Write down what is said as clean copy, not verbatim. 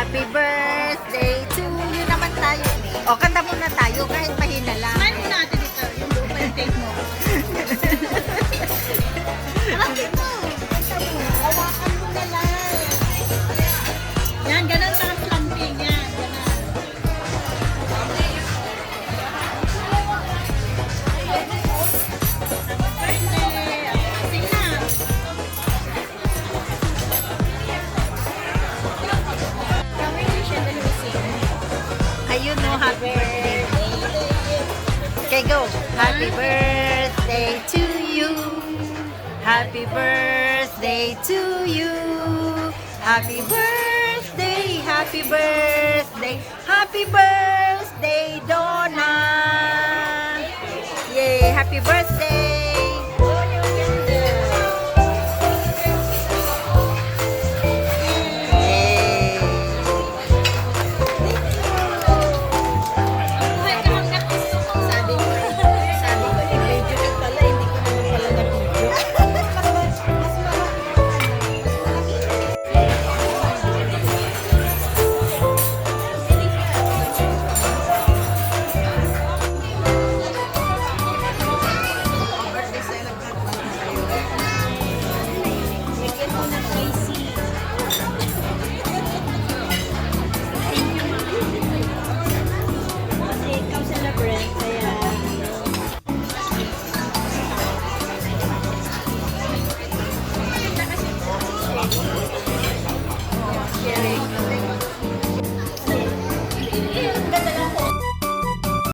Happy birthday to you naman tayo. O, kanta muna tayo kahit mahina lang. Smile mo natin dito. Yung buo pa yung face mo. Bakit mo? Hawakan mo na lang. Yan, ganun parang clamping. Yan, ganun. Birthday. Sing na. Can we wish and then we sing? Ayun no, happy birthday. Okay, go. Happy birthday to you. Happy birthday to you. Happy birthday, happy birthday, happy birthday, Don.